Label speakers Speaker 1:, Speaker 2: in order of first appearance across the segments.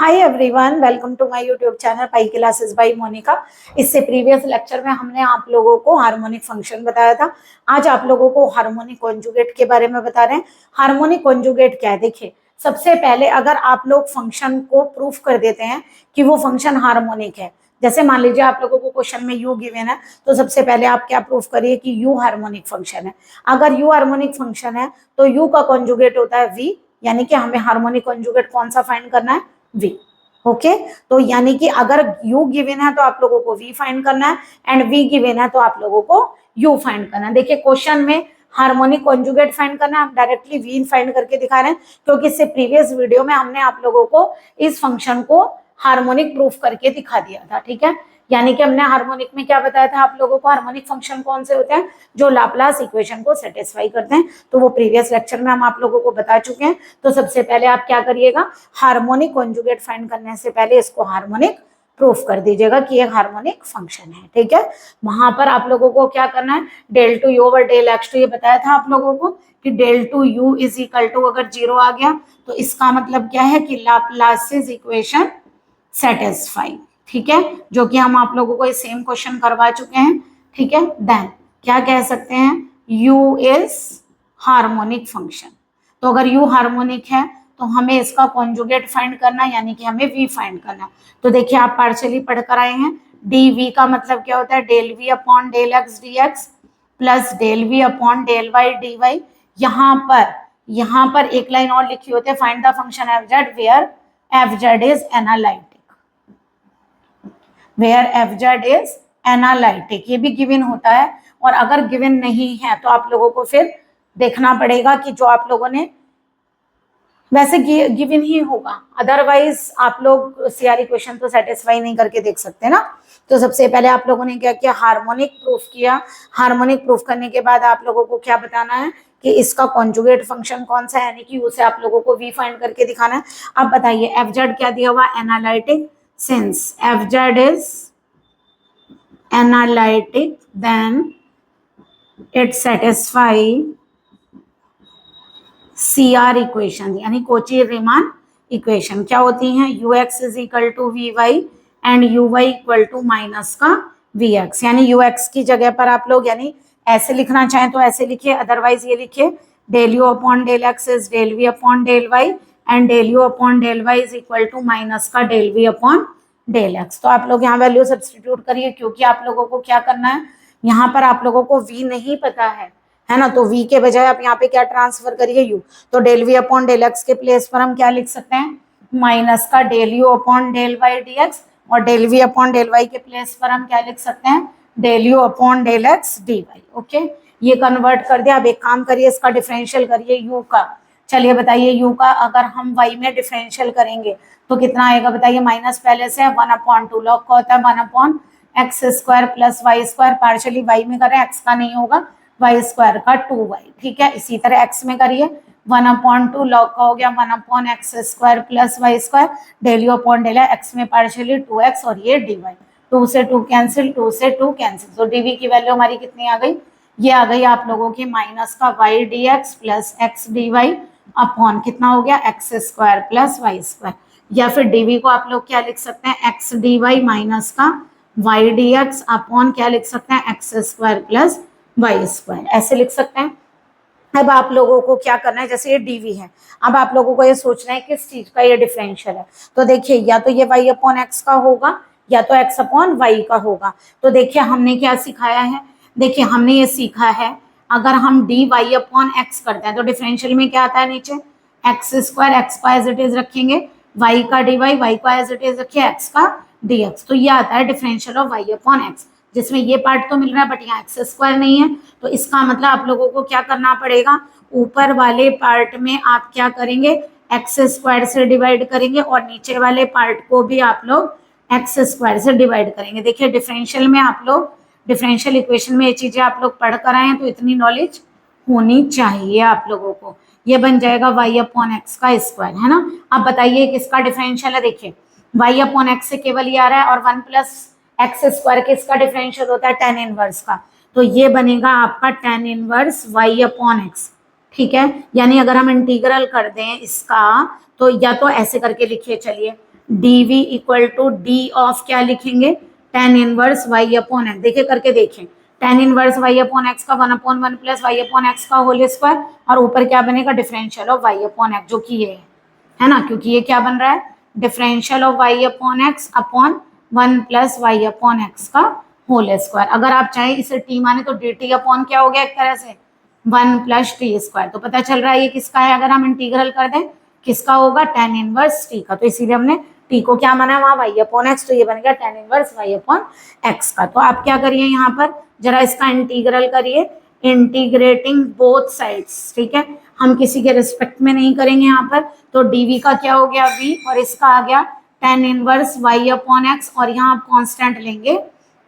Speaker 1: Hi everyone, welcome to my YouTube channel pi classes by Monica. इससे previous lecture में हमने आप लोगों को हार्मोनिक फंक्शन बताया था। आज आप लोगों को हार्मोनिक कॉन्जुगेट के बारे में बता रहे हैं। हार्मोनिक कॉन्जुगेट क्या है? देखिए, सबसे पहले अगर आप लोग फंक्शन को प्रूफ कर देते हैं कि वो फंक्शन हार्मोनिक है, जैसे मान लीजिए आप लोगों को क्वेश्चन में यू गिवन है, तो सबसे पहले आप क्या प्रूफ करिए कि यू हार्मोनिक फंक्शन है। अगर यू हार्मोनिक फंक्शन है तो यू का कॉन्जुगेट होता है वी, यानी कि हमें हार्मोनिक कॉन्जुगेट कौन सा फाइंड करना है? वी। ओके, तो यानी कि अगर u गिवन है तो आप लोगों को v फाइंड करना है एंड v गिवन है तो आप लोगों को u फाइंड करना है। देखिए, क्वेश्चन में हार्मोनिक कॉन्जुगेट फाइंड करना है, हम डायरेक्टली v फाइंड करके दिखा रहे हैं क्योंकि इससे प्रीवियस वीडियो में हमने आप लोगों को इस फंक्शन को हार्मोनिक प्रूफ करके दिखा दिया था। ठीक है, यानी कि हमने हार्मोनिक में क्या बताया था आप लोगों को? हार्मोनिक फंक्शन कौन से होते हैं? जो लाप्लास इक्वेशन को सेटिस्फाई करते हैं। तो वो प्रीवियस लेक्चर में हम आप लोगों को बता चुके हैं। तो सबसे पहले आप क्या करिएगा, हार्मोनिक कॉन्जुगेट फाइंड करने से पहले इसको हार्मोनिक प्रूफ कर दीजिएगा कि एक हार्मोनिक फंक्शन है। ठीक है, वहां पर आप लोगों को क्या करना है, del two u over del x two, ये बताया था आप लोगों को कि del two u is equal to, अगर जीरो आ गया तो इसका मतलब क्या है कि लाप्लासिस इक्वेशन सेटिस्फाई। ठीक है, जो कि हम आप लोगों को ये सेम क्वेश्चन करवा चुके हैं। ठीक है, देन क्या कह सकते हैं, u इज हार्मोनिक फंक्शन। तो अगर u हार्मोनिक है तो हमें इसका कॉन्जुगेट फाइंड करना है, यानी कि हमें v फाइंड करना है। तो देखिए, आप पार्शियली पढ़ कर आए हैं, dv का मतलब क्या होता है? Del v upon del x d x plus del v upon del y d y. यहाँ पर एक लाइन और लिखी होती है, find the function f z where f z is analytic, where f z is analytic, ये भी given होता है। और अगर गिवन नहीं है तो आप लोगों को फिर देखना पड़ेगा कि जो आप लोगों ने, वैसे गिवन ही होगा, अदरवाइज आप लोग सीआरई क्वेश्चन तो सेटिस्फाई नहीं करके देख सकते ना। तो सबसे पहले आप लोगों ने क्या किया, हार्मोनिक प्रूफ किया। हार्मोनिक प्रूफ करने के बाद आप लोगों को क्या बताना है कि इसका कॉन्जुगेट फंक्शन कौन सा है, यानी कि उसे आप लोगों को वी फाइंड करके दिखाना है। अब बताइए, एफ जेड क्या दिया हुआ? Analytic. Since f z is analytic then it satisfy CR equation, यानी कोची रीमान इक्वेशन। क्या होती हैं? ux is equal to v y and u y equal to minus का वी एक्स। यानी ux की जगह पर आप लोग यानी ऐसे लिखना चाहें तो ऐसे लिखिए, अदरवाइज ये लिखिए del u upon del x is del v upon del y and del u upon del y is equal to minus का del v upon del x. तो आप लोग यहाँ वैल्यू सब्सटीट्यूट करिए, क्योंकि आप लोगों को क्या करना है, यहाँ पर आप लोगों को v नहीं पता है ना, तो v के बजाय आप यहाँ पे क्या ट्रांसफर करिए, u। तो del v upon del x के प्लेस पर हम क्या लिख सकते हैं, माइनस का del u upon del y d x, और del v upon del y के प्लेस पर हम क्या लिख सकते हैं, del u upon del x d y. Okay, ये कन्वर्ट कर दिया। अब एक काम करिए, इसका डिफरेंशियल करिए u का। चलिए बताइए, u का अगर हम y में डिफरेंशियल करेंगे तो कितना आएगा बताइए? माइनस पहले से है, 1/2 लॉग का होता है 1/x square plus y square. Partially y में करें, x का नहीं होगा, वाई स्क्वायर का 2y। ठीक है, इसी तरह x में करिए, 1/2 लॉग का हो गया 1/x square plus y square, del u upon del x में पार्शियली 2x और ये dy, 2 से 2 कैंसिल, 2 से 2 कैंसिल। तो dv की वैल्यू हमारी कितनी आ गई? ये आ गई आप लोगों की माइनस का y dx plus x dy upon कितना हो गया, x square plus y square. या फिर dv को आप लोग क्या लिख सकते हैं, x dy माइनस का y dx अपॉन क्या लिख सकते हैं, x square plus y square, ऐसे लिख सकते हैं। अब आप लोगों को क्या करना है, जैसे ये dv है, अब आप लोगों को ये सोचना है किस चीज का ये डिफरेंशियल है। तो देखिए, या तो ये y अपॉन एक्स का होगा या तो x अपॉन वाई का होगा। तो देखिए, हमने क्या सिखाया है, देखिए हमने ये सीखा है, अगर हम dy अपॉन एक्स करते हैं तो डिफरेंशियल में क्या आता है, नीचे एक्स स्क्वायर, एक्स का एज इट इज रखेंगे, y का dy, y का एज इट इज रखिए, x का dx। तो ये आता है differential of y upon x, जिसमें ये पार्ट तो मिल रहा है बट यहाँ एक्स स्क्वायर नहीं है। तो इसका मतलब आप लोगों को क्या करना पड़ेगा, ऊपर वाले पार्ट में आप क्या करेंगे, एक्स स्क्वायर से डिवाइड करेंगे और नीचे वाले पार्ट को भी आप लोग एक्स स्क्वायर से डिवाइड करेंगे। देखिए, डिफरेंशियल में आप लोग, डिफरेंशियल इक्वेशन में ये चीजें आप लोग पढ़ कर आए हैं, तो इतनी नॉलेज होनी चाहिए आप लोगों को। ये बन जाएगा y अपॉन एक्स का स्क्वायर, है ना। अब बताइए किसका डिफरेंशियल है, देखिए y अपॉन एक्स से केवल ये आ रहा है और 1 प्लस एक्स स्क्वायर किसका डिफरेंशियल होता है, tan इनवर्स का। तो ये बनेगा आपका tan inverse y upon x. ठीक है, यानी अगर हम इंटीग्रल कर दें इसका, तो या तो ऐसे करके लिखिए, चलिए dv equal to d of क्या लिखेंगे, tan inverse y upon x. देखिए करके देखें, tan inverse y upon x का 1/1 प्लस y अपॉन एक्स का होल स्क्वायर, और ऊपर क्या बनेगा, differential of y upon x, जो कि ये है ना, क्योंकि ये क्या बन रहा है, differential of y upon x upon 1 plus y upon x का होल स्क्वायर। अगर आप चाहें इसे t माने तो dt अपॉन क्या हो गया, एक तरह से 1 प्लस टी स्क्वायर। तो पता चल रहा है ये किसका है, अगर हम इंटीग्रल कर दें किसका होगा, tan इनवर्स t का। तो इसीलिए हमने t को क्या माना है वहां, y अपॉन एक्स, तो ये बनेगा tan inverse y upon x का। तो आप क्या करिए यहाँ पर, जरा इसका इंटीग्रल करिए, इंटीग्रेटिंग बोथ साइड्स, ठीक है, हम किसी के रिस्पेक्ट में नहीं करेंगे यहाँ पर। तो dv का क्या हो गया v, और इसका आ गया tan inverse y upon x, और यहाँ आप कांस्टेंट लेंगे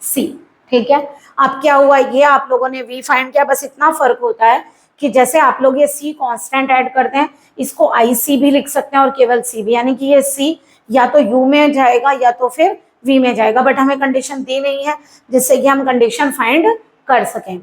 Speaker 1: c, ठीक है। अब क्या हुआ, ये आप लोगों ने v फाइंड किया, बस इतना फर्क होता है कि जैसे आप लोग ये c कांस्टेंट ऐड करते हैं, इसको ic भी लिख सकते हैं और केवल c भी, यानी कि ये c या तो u में जाएगा या तो फिर v में जाएगा, बट हमें कंडीशन दी नहीं है जिससे कि हम कंडीशन फाइंड कर सकें।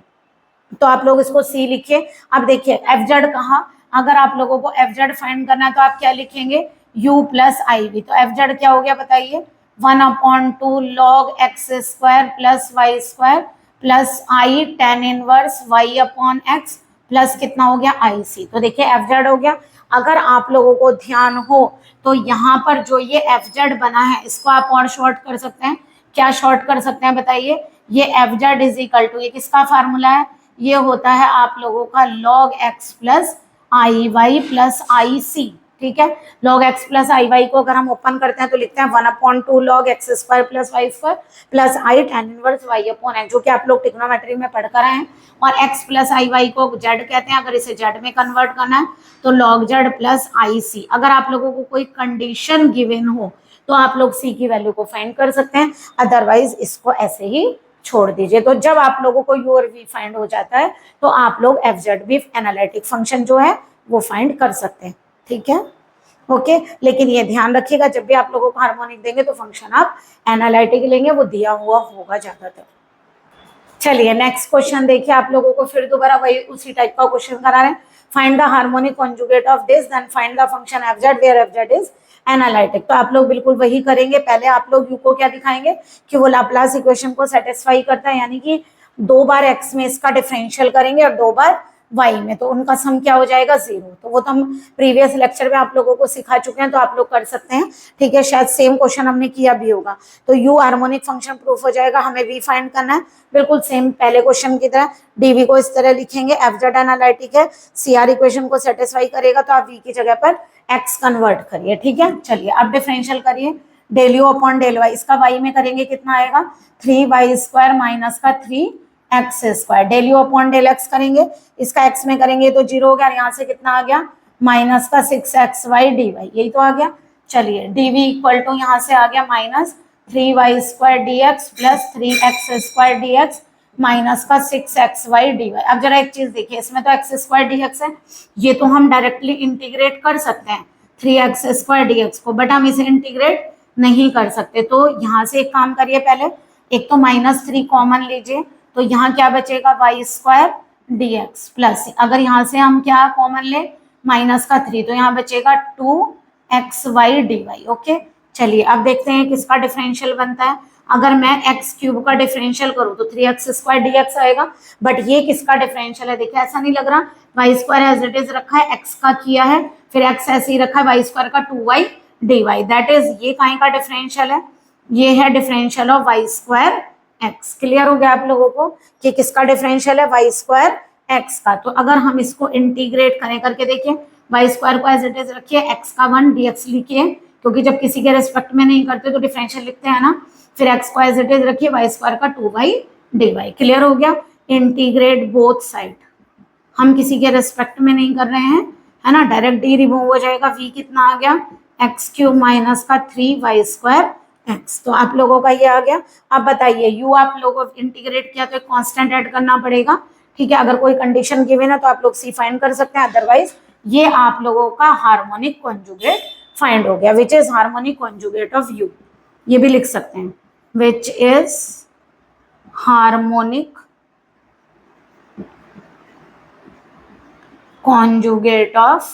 Speaker 1: तो आप लोग इसको c लिखिए। अब देखिए एफ जेड कहा, अगर आप लोगों को एफ जेड फाइंड करना है तो आप क्या लिखेंगे, u प्लस आई वी। तो एफ जेड क्या हो गया बताइए, 1/2 log x square plus y square plus i tan inverse y upon x plus कितना हो गया आई सी। तो देखिए एफ जेड हो गया। अगर आप लोगों को ध्यान हो तो यहाँ पर जो ये एफ जेड बना है इसको आप और शॉर्ट कर सकते हैं, क्या शॉर्ट कर सकते हैं बताइए, ये f z is equal to, ये किसका फार्मूला है, ये होता है आप लोगों का log x plus i Y plus i सी, ठीक है। log x plus i Y को अगर हम ओपन करते हैं तो लिखते हैं 1/2 log x square plus y square plus i tan inverse y upon x, जो कि आप लोग ट्रिग्नोमेट्री में पढ़ कर आए हैं। और x प्लस आई वाई को z कहते हैं, अगर इसे z में कन्वर्ट करना है तो log z प्लस आई सी। अगर आप लोगों को कोई कंडीशन गिवन हो तो आप लोग c की वैल्यू को फाइंड कर सकते हैं, अदरवाइज इसको ऐसे ही छोड़ दीजिए। तो जब आप लोगों को यू और वी फाइंड हो जाता है तो आप लोग एफ जेड भी एनालिटिक फंक्शन जो है वो फाइंड कर सकते हैं, ठीक है, ओके। लेकिन ये ध्यान रखिएगा जब भी आप लोगों को हार्मोनिक देंगे तो फंक्शन आप एनालिटिक लेंगे, वो दिया हुआ होगा ज्यादातर। चलिए नेक्स्ट क्वेश्चन देखिए, आप लोगों को फिर दोबारा वही उसी टाइप का क्वेश्चन करा रहे हैं, find the harmonic conjugate of this then find the function f z where f z is analytic. तो आप लोग बिल्कुल वही करेंगे, पहले आप लोग यू को क्या दिखाएंगे कि वो लाप्लास इक्वेशन को सेटिस्फाई करता है, यानी कि 2 बार एक्स में इसका डिफरेंशियल करेंगे और 2 बार वाई में, तो उनका सम क्या हो जाएगा 0। तो वो तो हम प्रीवियस लेक्चर में आप लोगों को सिखा चुके हैं, तो आप लोग कर सकते हैं, ठीक है। शायद सेम क्वेश्चन हमने किया भी होगा। तो यू हार्मोनिक फंक्शन प्रूफ हो जाएगा, हमें वी फाइंड करना है, बिल्कुल सेम पहले क्वेश्चन की तरह। डीवी को इस तरह लिखेंगे, एफ जेड एनालिटिक है, सी आर इक्वेशन को सेटिस्फाई करेगा, तो आप वी की जगह पर एक्स कन्वर्ट करिए, ठीक है। चलिए अब डिफरेंशियल करिए, del u upon del y, इसका वाई में करेंगे कितना आएगा, 3y स्क्वायर माइनस का 3x square, del u upon del x करेंगे, इसका x में करेंगे तो 0 हो गया, यहाँ से कितना आ गया माइनस का 6xy dy, यही तो आ गया। चलिए dv इक्वल टू यहाँ से आ गया minus 3y square dx plus 3x square dx minus का 6xy dy। अब जरा एक चीज देखिए, इसमें तो x स्क्वायर dx है, ये तो हम डायरेक्टली इंटीग्रेट कर सकते हैं 3x स्क्वायर dx को, बट हम इसे इंटीग्रेट नहीं कर सकते। तो यहाँ से एक काम करिए, पहले एक तो -3 कॉमन लीजिए, तो यहाँ क्या बचेगा y स्क्वायर dx प्लस, अगर यहाँ से हम क्या कॉमन ले माइनस का 3, तो यहाँ बचेगा 2xy dy, ओके। चलिए अब देखते हैं किसका डिफरेंशियल बनता है। अगर मैं एक्स क्यूब का डिफरेंशियल करूँ तो 3x स्क्वायर dx आएगा, बट ये किसका डिफरेंशियल है, देखिए ऐसा नहीं लग रहा, y square as it is रखा है, एक्स का किया है, फिर एक्स ऐसे ही रखा है, वाई स्क्वायर का 2y dy, दैट इज ये काहे का डिफरेंशियल है, ये है differential of y square x. Clear हो गया आप लोगों को कि किसका डिफरेंशियल है, वाई स्क्वायर एक्स का। तो अगर हम इसको इंटीग्रेट करें, करके देखिए, वाई स्क्वायर को एज इट इज रखिए, एक्स का 1 dx लिखिए, क्योंकि जब किसी के रेस्पेक्ट में नहीं करते तो डिफरेंशियल लिखते हैं ना, फिर एक्स को एज इट इज रखिए, वाई स्क्वायर का 2y dy। क्लियर हो गया, इंटीग्रेट बोथ साइड, हम किसी के रेस्पेक्ट में नहीं कर रहे हैं, है ना, डायरेक्ट डी रिमूव हो जाएगा, वी कितना आ गया एक्स क्यूब माइनस का 3y स्क्वायर एक्स। तो आप लोगों का ये आ गया। अब बताइए यू आप लोगों इंटीग्रेट किया तो एक कांस्टेंट ऐड करना पड़ेगा, ठीक है। अगर कोई कंडीशन गिवन है तो आप लोग सी फाइंड कर सकते हैं, अदरवाइज ये आप लोगों का हार्मोनिक कॉन्जुगेट फाइंड हो गया, विच is harmonic conjugate of you, ये भी लिख सकते हैं, विच is harmonic conjugate of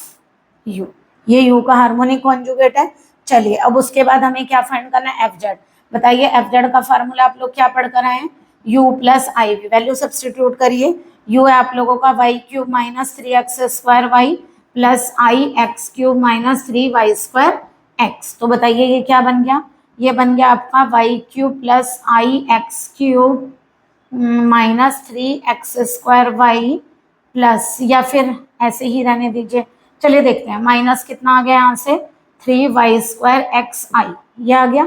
Speaker 1: you, ये यू का हार्मोनिक कॉन्जुगेट है। चलिए अब उसके बाद हमें क्या फाइंड करना है, एफ जेड। बताइए एफ जेड का फार्मूला आप लोग क्या पढ़ कर आए हैं, u plus i v. Value substitute करिए, u है आप लोगों का y cube minus 3x² y plus i x cube minus 3y² x। तो बताइए ये क्या बन गया, ये बन गया आपका y cube plus i x cube minus 3x² y plus, या फिर ऐसे ही रहने दीजिए, चलिए देखते हैं माइनस कितना आ गया यहाँ से 3y² xi, ये आ गया।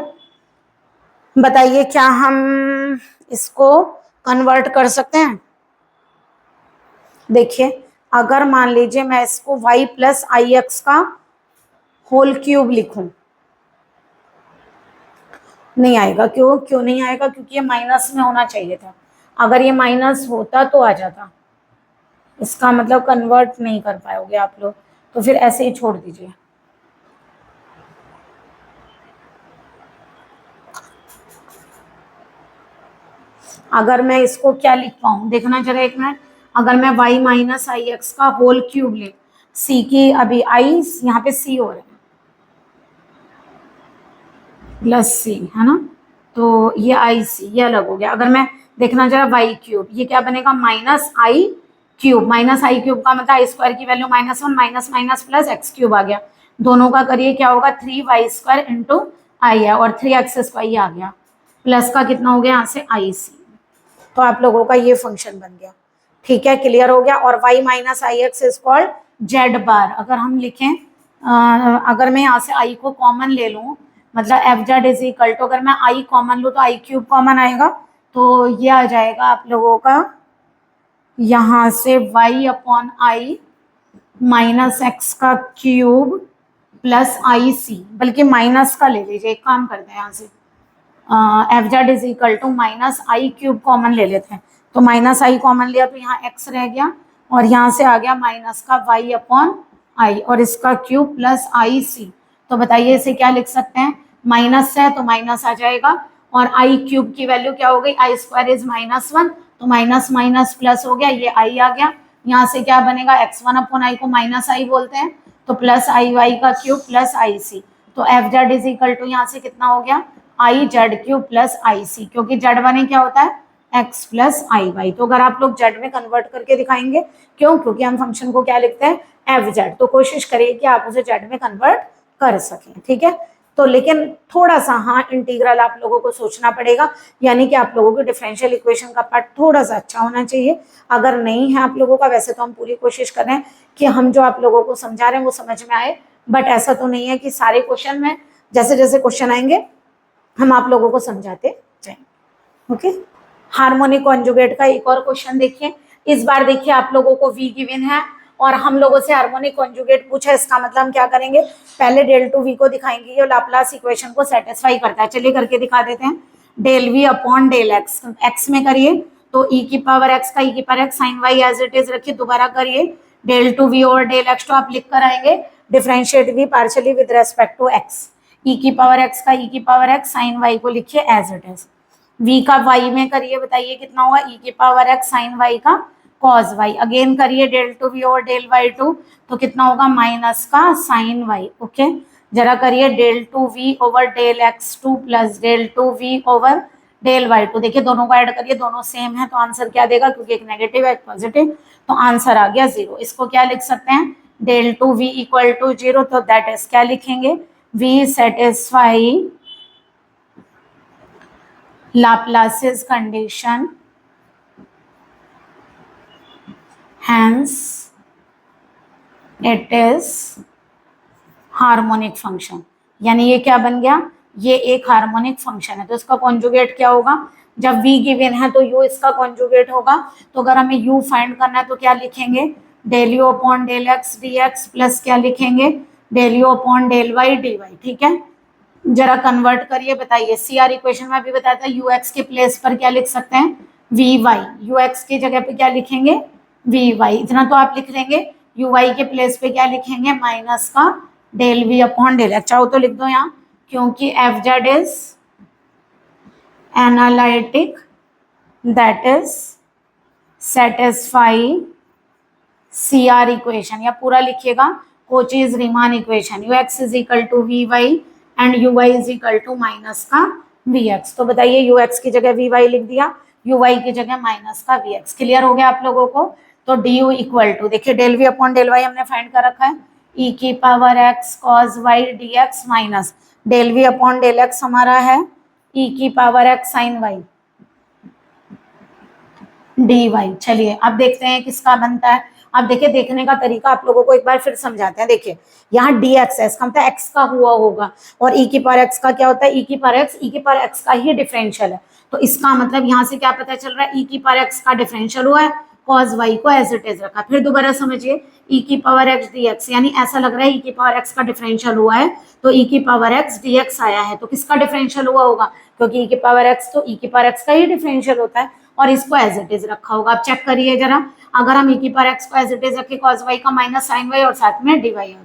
Speaker 1: बताइए क्या हम इसको कन्वर्ट कर सकते हैं। देखिए अगर मान लीजिए मैं इसको y प्लस आई एक्स का होल क्यूब लिखूं, नहीं आएगा। क्यों नहीं आएगा, क्योंकि ये माइनस में होना चाहिए था। अगर ये माइनस होता तो आ जाता, इसका मतलब कन्वर्ट नहीं कर पाओगे आप लोग, तो फिर ऐसे ही छोड़ दीजिए। अगर मैं इसको क्या लिख पाऊँ, देखना जरा एक मिनट। अगर मैं y माइनस आई एक्स का होल क्यूब ले, c की अभी i यहाँ पे c हो रहा है प्लस c है ना, तो ये आई सी ये अलग हो गया। अगर मैं देखना जरा वाई क्यूब, ये क्या बनेगा minus i cube, minus i cube का मतलब आई स्क्वायर की value -1 minus minus plus x cube आ गया। दोनों का करिए क्या होगा 3y² इंटू आई है और 3x² आ गया, प्लस का कितना हो गया यहाँ से आई सी। तो आप लोगों का ये फंक्शन बन गया, ठीक है, क्लियर हो गया। और y minus i x is called z bar. अगर हम लिखें अगर मैं यहाँ से i को कॉमन ले लूँ, मतलब f z is equal to, अगर मैं i कॉमन लूँ तो आई क्यूब कॉमन आएगा, तो ये आ जाएगा आप लोगों का यहाँ से y upon I minus x का क्यूब प्लस आई सी, बल्कि माइनस का ले लीजिए, एक काम करते हैं यहाँ से f z is equal to minus i cube common ले लेते हैं। तो माइनस आई कॉमन लिया तो यहाँ x रह गया और यहाँ से आ गया माइनस का y अपॉन आई और इसका क्यूब प्लस आई सी। तो बताइए इसे क्या लिख सकते हैं, माइनस है तो माइनस आ जाएगा और आई क्यूब की वैल्यू क्या हो गई, आई स्क्वायर इज -1, तो माइनस माइनस प्लस हो गया, ये आई आ गया। यहाँ से क्या बनेगा x1 अपॉन आई को माइनस आई बोलते हैं, तो प्लस आई वाई का क्यूब प्लस आई सी। तो f z is equal to यहाँ से कितना हो गया i z cube plus i c, क्योंकि जेड बने क्या होता है एक्स प्लस आई वाई। तो अगर आप लोग जेड में कन्वर्ट करके दिखाएंगे, क्यों, क्योंकि हम फंक्शन को क्या लिखते हैं एफ जेड, तो कोशिश करिए कि आप उसे जेड में कन्वर्ट कर सकें, ठीक है। तो लेकिन थोड़ा सा हाँ इंटीग्रल आप लोगों को सोचना पड़ेगा, यानी कि आप लोगों को डिफरेंशियल इक्वेशन का पार्ट थोड़ा सा अच्छा होना चाहिए। अगर नहीं है आप लोगों का, वैसे तो हम पूरी कोशिश कर रहे हैं कि हम जो आप लोगों को समझा रहे हैं वो समझ में आए, बट ऐसा तो नहीं है कि सारे क्वेश्चन में जैसे जैसे क्वेश्चन आएंगे हम आप लोगों को समझाते जाएंगे। ओके, हार्मोनिक कॉन्जुगेट का एक और क्वेश्चन देखिए। इस बार देखिए आप लोगों को v गिवन है और हम लोगों से हार्मोनिक कॉन्जुगेट पूछा, इसका मतलब हम क्या करेंगे, पहले डेल टू v को दिखाएंगे, ये लाप्लास इक्वेशन को सेटिस्फाई करता है। चलिए करके दिखा देते हैं। Del v upon del X, X में करिए तो e की पावर x का e की power x sine y as it is रखिए, दोबारा करिए डेल टू v और डेल x, तो आप लिख कर आएंगे differentiate v partially with respect to x, e की पावर x का e की पावर x साइन y को लिखिए एज इट इज। v का y में करिए, बताइए कितना होगा e की पावर x साइन y का cos y, अगेन करिए डेल टू v और डेल y टू, तो कितना होगा माइनस का साइन y। ओके, जरा करिए del two v over del x2 plus del two v over del y2, देखिए दोनों को ऐड करिए, दोनों सेम है तो आंसर क्या देगा, क्योंकि एक नेगेटिव है एक पॉजिटिव, तो आंसर आ गया 0। इसको क्या लिख सकते हैं, del two v equal to 0, तो दैट इज क्या लिखेंगे, v satisfy Laplace's condition, hence it is harmonic function. यानी ये क्या बन गया, ये एक हार्मोनिक फंक्शन है। तो इसका कॉन्जुगेट क्या होगा, जब v गिवन है तो u इसका कॉन्जुगेट होगा। तो अगर हमें u फाइंड करना है तो क्या लिखेंगे, del u upon del x d x plus क्या लिखेंगे, del u upon del y d y, ठीक है। जरा कन्वर्ट करिए, बताइए सी आर इक्वेशन में अभी बताया था यू एक्स के प्लेस पर क्या लिख सकते हैं, वी वाई, यू एक्स की जगह पे क्या लिखेंगे वी वाई, इतना तो आप लिख लेंगे। यू वाई के प्लेस पे क्या लिखेंगे, माइनस का del v upon del x, चाहो तो लिख दो यहाँ, क्योंकि f z is analytic that is satisfy C R equation, या पूरा लिखिएगा Cauchy's Riemann equation, u x is equal to v y and u y is equal to minus का वी एक्स। तो बताइए यू एक्स की जगह we Y लिख दिया, यू वाई की जगह माइनस का वी एक्स। क्लियर हो गया आप लोगों को? तो डी यू इक्वल टू, देखिए del v upon del y हमने फाइंड कर रखा है, ई की power x cos y d x minus del v upon del x हमारा है ई की power x sine y d y. चलिए अब देखते हैं किसका बनता है। अब देखिए देखने का तरीका आप लोगों को एक बार फिर समझाते हैं। देखिए यहाँ डी एक्स है, इसका मतलब एक्स का हुआ होगा, और ई की पावर एक्स का क्या होता है, ई की पावर एक्स, ई की पावर एक्स का ही डिफरेंशियल है। तो इसका मतलब यहाँ से क्या पता चल रहा है, ई की पावर एक्स का डिफरेंशियल हुआ है, कॉस वाई को एज इट इज रखा। फिर दोबारा समझिए, ई की पावर एक्स डी एक्स, यानी ऐसा लग रहा है ई की पावर एक्स का डिफरेंशियल हुआ है तो ई की पावर एक्स डी एक्स आया है, तो किसका डिफरेंशियल हुआ होगा, क्योंकि ई की पावर एक्स तो ई की पावर एक्स का ही डिफरेंशियल होता है, और इसको एज इट इज रखा होगा। अब चेक करिए जरा, अगर हम ई की पावर एक्स को एज इट इज रखे कॉस वाई का माइनस साइन वाई और साथ में डी वाई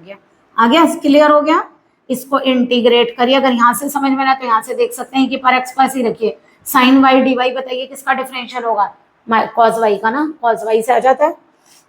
Speaker 1: आ गया, क्लियर हो गया। इसको इंटीग्रेट करिए, अगर यहाँ से समझ में ना तो यहाँ से देख सकते हैं कि पर एक्स को ऐसे ही रखिए, साइन वाई डी वाई, बताइए किसका डिफरेंशियल होगा, कॉस वाई का ना, कॉस वाई से आ जाता है।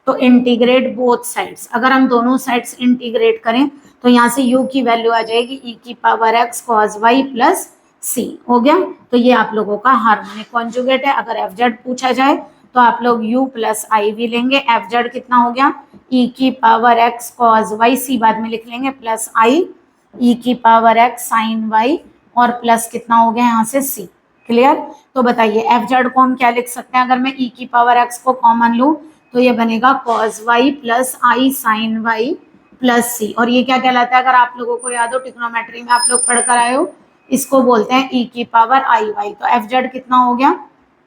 Speaker 1: तो इंटीग्रेट बोथ साइड्स, अगर हम दोनों साइड्स इंटीग्रेट करें तो यहाँ से u की वैल्यू आ जाएगी ई की power x cos y plus c, हो गया। तो ये आप लोगों का हार्मोनिक कॉन्जुगेट है। अगर एफ जेड पूछा जाए तो आप लोग u प्लस आई भी लेंगे, एफ जेड कितना हो गया, ई की पावर एक्स कॉस वाई, सी बाद में लिख लेंगे, प्लस आई ई की पावर एक्स साइन वाई, और प्लस कितना हो गया यहाँ से c। क्लियर? तो बताइए एफ जेड को हम क्या लिख सकते हैं, अगर मैं ई की पावर एक्स को कॉमन लूँ तो ये बनेगा कॉस वाई प्लस आई साइन वाई प्लस सी, और ये क्या कहलाता है, अगर आप लोगों को याद हो ट्रिग्नोमेट्री में आप लोग पढ़ कर आए हो, इसको बोलते हैं ई की पावर आई वाई। तो एफ जेड कितना हो गया,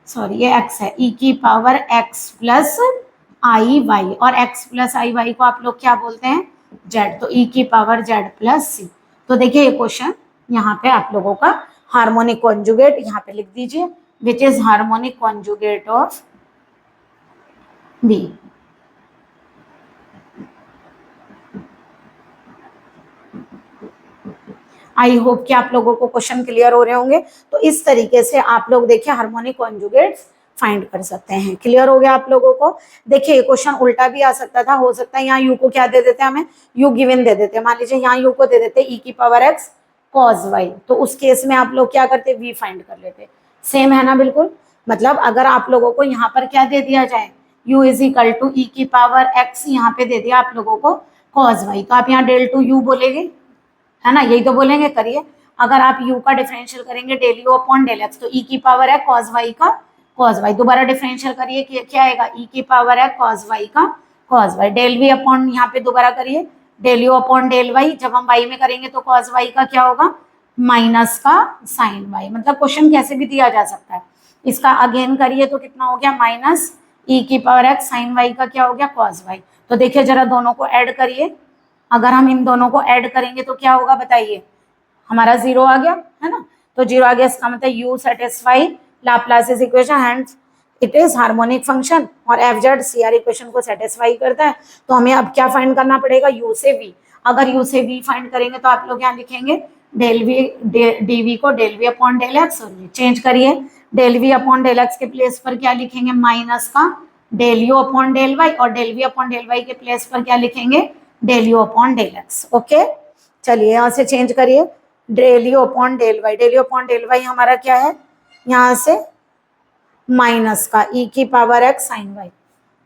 Speaker 1: सॉरी ये एक्स है, ई की power x plus i Y, और एक्स प्लस आई वाई को आप लोग क्या बोलते हैं, जेड, तो ई की पावर जेड प्लस सी। तो देखिए ये क्वेश्चन यहाँ पे आप लोगों का हार्मोनिक कॉन्जुगेट यहाँ पे लिख दीजिए, which is harmonic conjugate of b. I hope कि आप लोगों को क्वेश्चन क्लियर हो रहे होंगे। तो इस तरीके से आप लोग देखिए हार्मोनिक कॉन्जुगेट्स फाइंड कर सकते हैं। क्लियर हो गया आप लोगों को? देखिए क्वेश्चन उल्टा भी आ सकता था, हो सकता है यहाँ यू को क्या दे देते हमें, यू गिवन दे देते, मान लीजिए यहाँ यू को दे देते ई की पावर एक्स कॉस वाई, तो उस केस में आप लोग क्या करते, वी फाइंड कर लेते। सेम है ना बिल्कुल, मतलब अगर आप लोगों को यहाँ पर क्या दे दिया जाए, u इज इक्वल टू ई की पावर x, यहाँ पे दे दिया आप लोगों को कॉस वाई, तो आप यहाँ डेल टू यू बोलेंगे, है ना, यही तो बोलेंगे। करिए, अगर आप u का डिफरेंशियल करेंगे del u upon del x, तो e की पावर है कॉस वाई का कॉस वाई, दोबारा डिफरेंशियल करिए क्या आएगा, e की पावर है कॉस वाई का cos y, del v upon यहाँ पे दोबारा करिए del u upon del y, जब हम वाई में करेंगे तो कॉस वाई का क्या होगा, माइनस का साइन वाई। मतलब क्वेश्चन कैसे भी दिया जा सकता है। इसका अगेन करिए तो कितना हो गया, माइनस ई की पावर एक्स साइन वाई का क्या हो गया, कॉस वाई। तो देखिए जरा दोनों को ऐड करिए, अगर हम इन दोनों को ऐड करेंगे तो क्या होगा बताइए, हमारा जीरो आ गया, है ना, तो जीरो आ गया, इसका मतलब u satisfy Laplace's equation, hence it is harmonic function, और f z C R equation को सेटिस्फाई करता है। तो हमें अब क्या फाइंड करना पड़ेगा, यू से वी। अगर यू से वी फाइंड करेंगे तो आप लोग यहाँ लिखेंगे डेल वी, डी वी को del v upon del x, और ये चेंज करिए, del v upon del x के प्लेस पर क्या लिखेंगे, माइनस का del u upon del y, और del v upon del y के प्लेस पर क्या लिखेंगे, del u upon del x. Okay, चलिए यहाँ से चेंज करिए, del u upon del y, del u upon del y हमारा क्या है, यहाँ से माइनस का ई की पावर एक्स साइन वाई,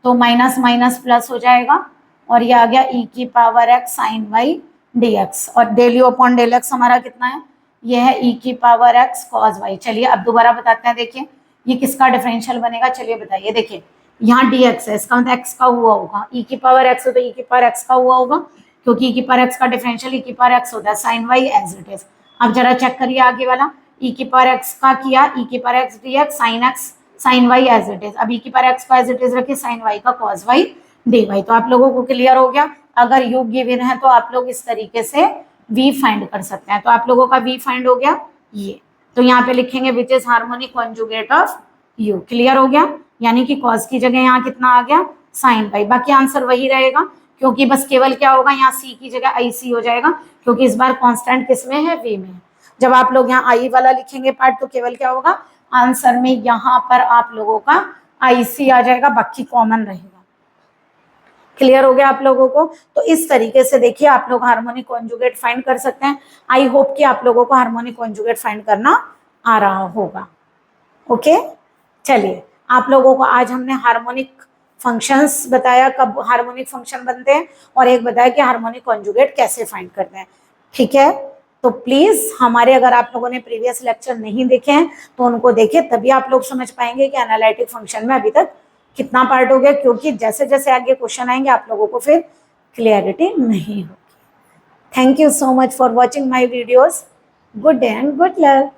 Speaker 1: तो माइनस माइनस प्लस हो जाएगा, और ये आ गया ई की power x sine y d x, और del u upon del x हमारा कितना है, ये है ई की पावर एक्स कॉस वाई। चलिए अब दोबारा बताते हैं, देखिए ये किसका डिफरेंशियल बनेगा, चलिए बताइए। देखिए यहाँ डी एक्स है, इसका मतलब एक्स का हुआ होगा, ई की पावर एक्स हो तो ई की पावर एक्स का हुआ होगा, क्योंकि ई की पावर एक्स का डिफरेंशियल ई की पावर एक्स होता है, sine y as it is. अब जरा चेक करिए आगे वाला, ई की पावर एक्स का किया, ई की power x d x sine x sine y as it is, अब ई की पावर एक्स को एज इट इज रखिए, साइन वाई का कॉस वाई डी वाई। तो आप लोगों को क्लियर हो गया। अगर यू गिवन है तो आप लोग इस तरीके से वी फाइंड कर सकते हैं। तो आप लोगों का वी फाइंड हो गया ये, तो यहाँ पे लिखेंगे विच is harmonic conjugate of you. Clear हो गया, यानी कि कॉस की जगह यहाँ कितना आ गया, साइन वाई, बाकी आंसर वही रहेगा, क्योंकि बस केवल क्या होगा, यहाँ सी की जगह आई सी हो जाएगा, क्योंकि इस बार कांस्टेंट किस में है, वी में। जब आप लोग यहाँ आई वाला लिखेंगे पार्ट तो केवल क्या होगा, आंसर में यहाँ पर आप लोगों का आई सी आ जाएगा, बाकी कॉमन रहेगा। क्लियर हो गया आप लोगों को? तो इस तरीके से देखिए आप लोग हार्मोनिक कॉन्जुगेट फाइंड कर सकते हैं। आई होप कि आप लोगों को हार्मोनिक कॉन्जुगेट फाइंड करना आ रहा होगा। ओके, चलिए आप लोगों को आज हमने हार्मोनिक फंक्शंस बताया, कब हार्मोनिक फंक्शन बनते हैं, और एक बताया कि हार्मोनिक कॉन्जुगेट कैसे फाइंड करते हैं। ठीक है, तो प्लीज हमारे, अगर आप लोगों ने प्रीवियस लेक्चर नहीं देखे हैं तो उनको देखें, तभी आप लोग समझ पाएंगे कि एनालिटिक फंक्शन में अभी तक कितना पार्ट हो गया, क्योंकि जैसे जैसे आगे क्वेश्चन आएंगे आप लोगों को फिर क्लियरिटी नहीं होगी। Thank you so much for watching my videos. Good day and good luck.